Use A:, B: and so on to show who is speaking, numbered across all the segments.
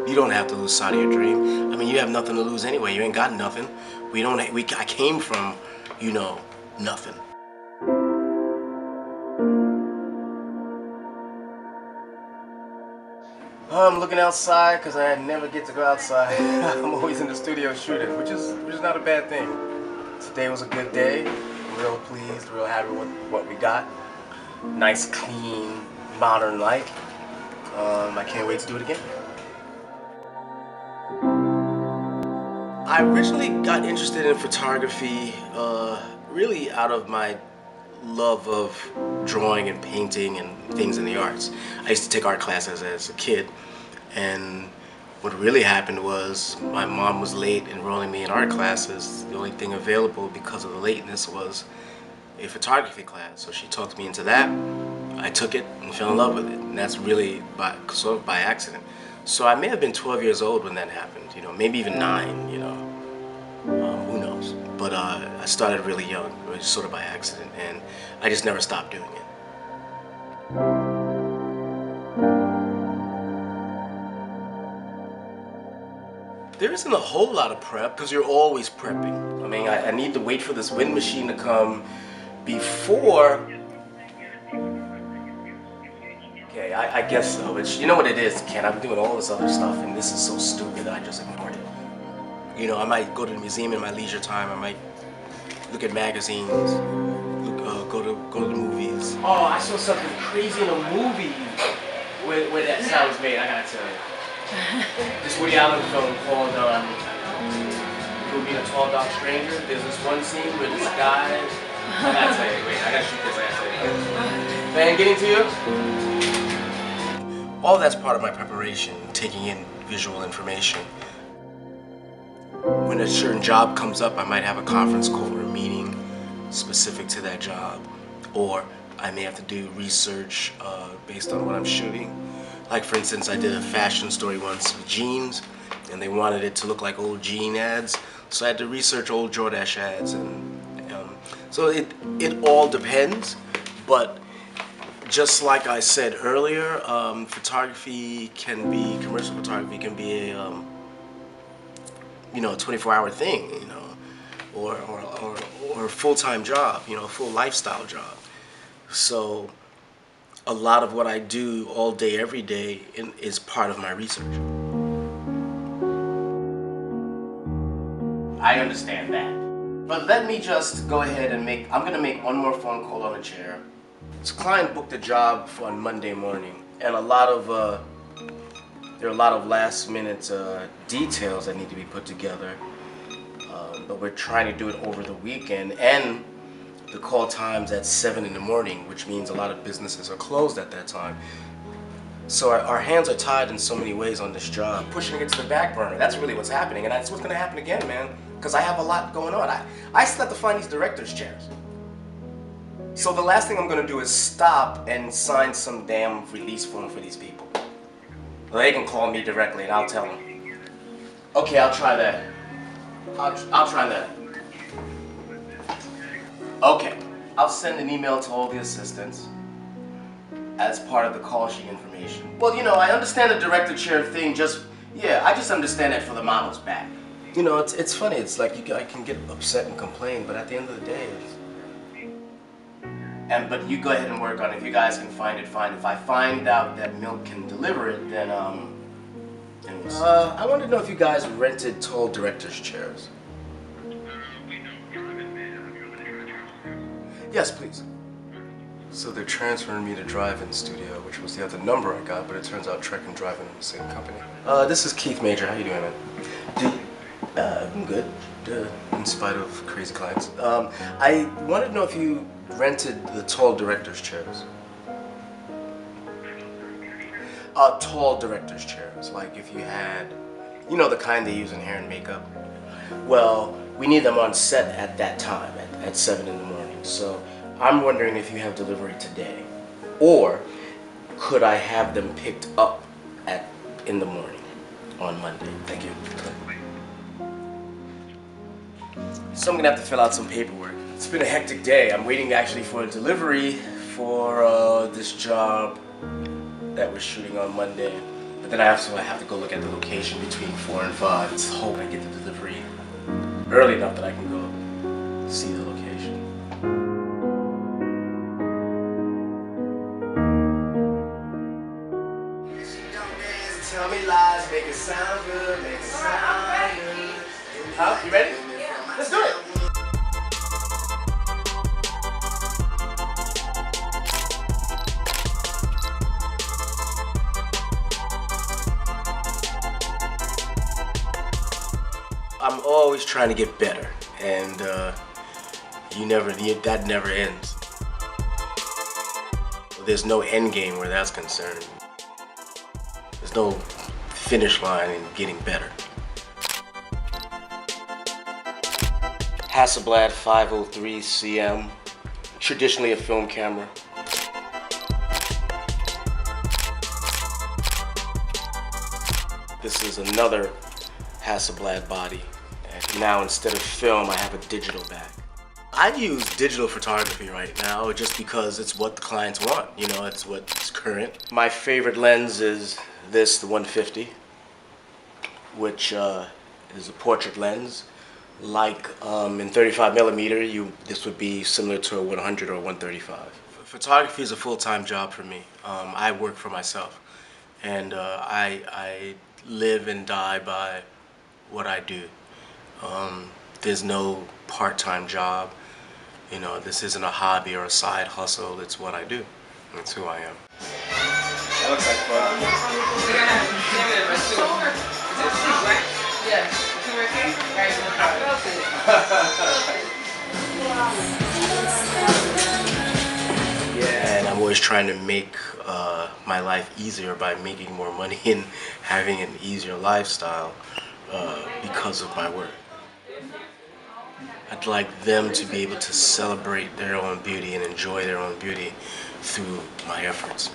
A: You don't have to lose sight of your dream. I mean, you have nothing to lose anyway. You ain't got nothing. I came from, nothing. I'm looking outside because I never get to go outside. I'm always in the studio shooting, which is not a bad thing. Today was a good day. Real pleased, real happy with what we got. Nice, clean, modern light. I can't wait to do it again. I originally got interested in photography really out of my love of drawing and painting and things in the arts. I used to take art classes as a kid, and what really happened was my mom was late enrolling me in art classes. The only thing available because of the lateness was a photography class, so she talked me into that. I took it and fell in love with it, and that's really sort of by accident. So I may have been 12 years old when that happened, maybe even 9, who knows. But I started really young, sort of by accident, and I just never stopped doing it. There isn't a whole lot of prep because you're always prepping. I mean, I need to wait for this wind machine to come before. Okay, I guess so. But you know what it is, Ken? I've been doing all this other stuff, and this is so stupid that I just ignored it. I might go to the museum in my leisure time. I might look at magazines, go to the movies. Oh, I saw something crazy in a movie where that sound was made. I gotta tell you. This Woody Allen film called Being a Tall Dark Stranger. There's this one scene where this guy. I gotta tell you. Wait, I gotta shoot this. I gotta tell you. Man, getting to you. All that's part of my preparation, taking in visual information. When a certain job comes up, I might have a conference call or a meeting specific to that job. Or I may have to do research based on what I'm shooting. Like, for instance, I did a fashion story once with jeans, and they wanted it to look like old jean ads. So I had to research old Jordache ads. So it all depends. But just like I said earlier, commercial photography can be a 24-hour thing, or a full-time job, a full lifestyle job. So a lot of what I do all day, every day is part of my research. I understand that. But let me just go ahead and I'm gonna make one more phone call on the chair. This client booked a job for on Monday morning, and there are a lot of last minute details that need to be put together. But we're trying to do it over the weekend, and the call time's at 7 in the morning, which means a lot of businesses are closed at that time. So our hands are tied in so many ways on this job. Pushing it to the back burner, that's really what's happening, and that's what's gonna happen again, man, because I have a lot going on. I still have to find these director's chairs. So the last thing I'm gonna do is stop and sign some damn release form for these people. Well, they can call me directly and I'll tell them. Okay, I'll try that. I'll try that. Okay, I'll send an email to all the assistants as part of the call sheet information. Well, I understand the director chair thing, I just understand that for the model's back. It's funny, it's like I can get upset and complain, but at the end of the day, but you go ahead and work on it. If you guys can find it, fine. If I find out that Milk can deliver it, then, I want to know if you guys rented tall director's chairs. Yes, please. So they're transferring me to Drive-In Studio, which was the other number I got, but it turns out Trek and Drive-In are the same company. This is Keith Major. How you doing, man? I'm good, in spite of crazy clients. I wanted to know if you rented the tall director's chairs. Tall director's chairs, like if you had, the kind they use in hair and makeup. Well, we need them on set at that time, at 7 in the morning. So I'm wondering if you have delivery today, or could I have them picked up in the morning on Monday? Thank you. So I'm gonna have to fill out some paperwork. It's been a hectic day. I'm waiting actually for a delivery for this job that we're shooting on Monday. But then I also have to go look at the location between 4 and 5. Let's hope I get the delivery early enough that I can go see the location. Tell me lies, make it sound good, make it sound good. Huh? You ready? Yeah. Let's do it. I'm always trying to get better, and that never ends. There's no end game where that's concerned. There's no finish line in getting better. Hasselblad 503 CM, traditionally a film camera. This is another Hasselblad body. And now instead of film, I have a digital bag. I use digital photography right now just because it's what the clients want. You know, it's what's current. My favorite lens is this, the 150, which is a portrait lens. Like in 35 millimeter, this would be similar to a 100 or 135. Photography is a full-time job for me. I work for myself, and I live and die by what I do. There's no part-time job. You know, this isn't a hobby or a side hustle. It's what I do. That's who I am. That looks like fun. Yeah, and I'm always trying to make my life easier by making more money and having an easier lifestyle because of my work. I'd like them to be able to celebrate their own beauty and enjoy their own beauty through my efforts.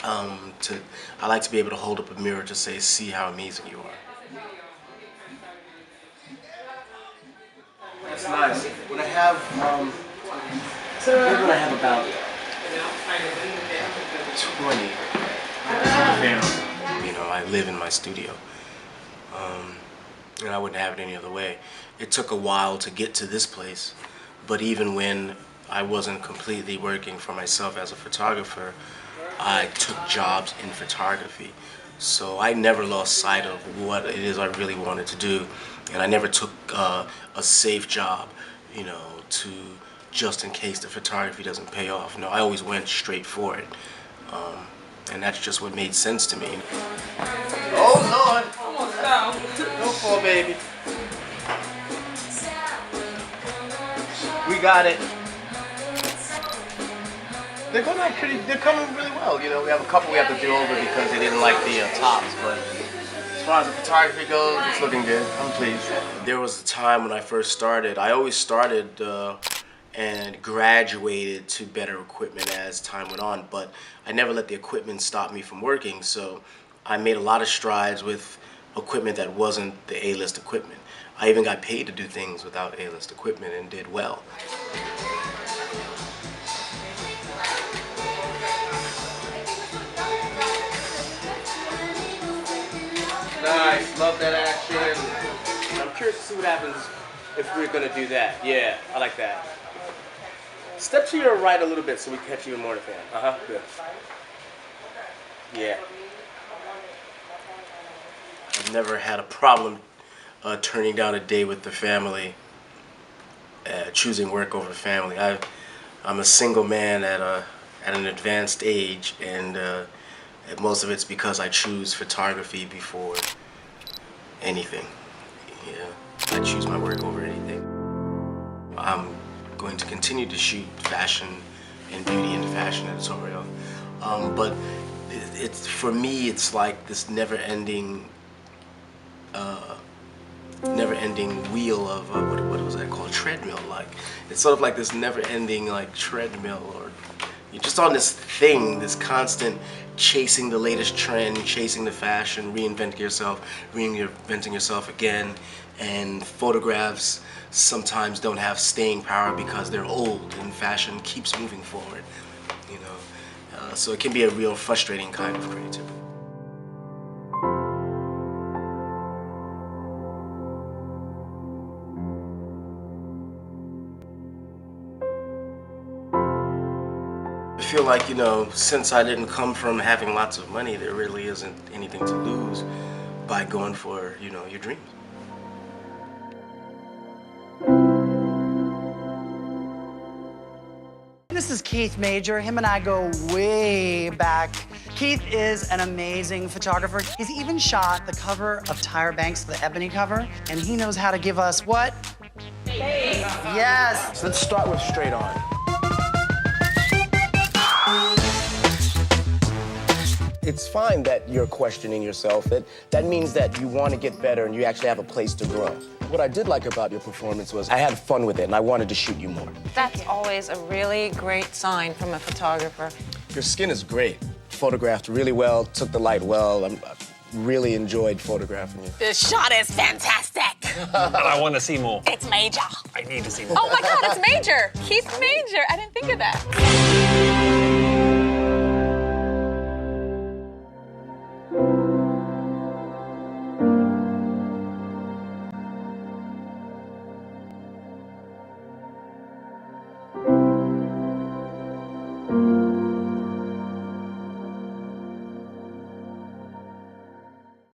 A: I like to be able to hold up a mirror to say, see how amazing you are. That's nice. When I have, when I have about 20 films, you know, I live in my studio. And I wouldn't have it any other way. It took a while to get to this place, but even when I wasn't completely working for myself as a photographer, I took jobs in photography. So I never lost sight of what it is I really wanted to do, and I never took a safe job, you know, to just in case the photography doesn't pay off. No, I always went straight for it, and that's just what made sense to me. Oh Lord! Almost down. Go for it, baby. We got it. They're going on they're coming really well. You know, we have a couple we have to do over because they didn't like the tops, but as far as the photography goes, it's looking good. I'm pleased. There was a time when I first started, I always started and graduated to better equipment as time went on, but I never let the equipment stop me from working, so I made a lot of strides with equipment that wasn't the A-list equipment. I even got paid to do things without A-list equipment and did well. Nice, love that action. I'm curious to see what happens if we're gonna do that. Yeah, I like that. Step to your right a little bit so we catch even more of the fan. Good. Yeah. I've never had a problem turning down a day with the family, choosing work over family. I'm a single man at an advanced age, and most of it's because I choose photography before anything. Yeah, I choose my work over anything. I'm going to continue to shoot fashion and beauty and fashion editorial, but it's for me, it's like this never-ending wheel of what was that called? Treadmill. Like it's sort of like this never-ending like treadmill, or you're just on this thing, this constant chasing the latest trend, chasing the fashion, reinventing yourself again. And photographs sometimes don't have staying power because they're old, and fashion keeps moving forward. You know, so it can be a real frustrating kind of creativity. feel like, you know, since I didn't come from having lots of money, there really isn't anything to lose by going for, you know, your dreams.
B: This is Keith Major. Him and I go way back. Keith is an amazing photographer. He's even shot the cover of Tyra Banks, the ebony cover, and he knows how to give us what? Face. Yes.
C: So let's start with straight on. It's fine that you're questioning yourself. That means that you want to get better and you actually have a place to grow. What I did like about your performance was I had fun with it and I wanted to shoot you more.
D: That's always a really great sign from a photographer.
C: Your skin is great. Photographed really well, took the light well. I really enjoyed photographing you.
D: This shot is fantastic.
E: I want to see more.
D: It's Major.
E: I need to see more.
D: Oh my God, it's Major. Keith Major. I didn't think of that.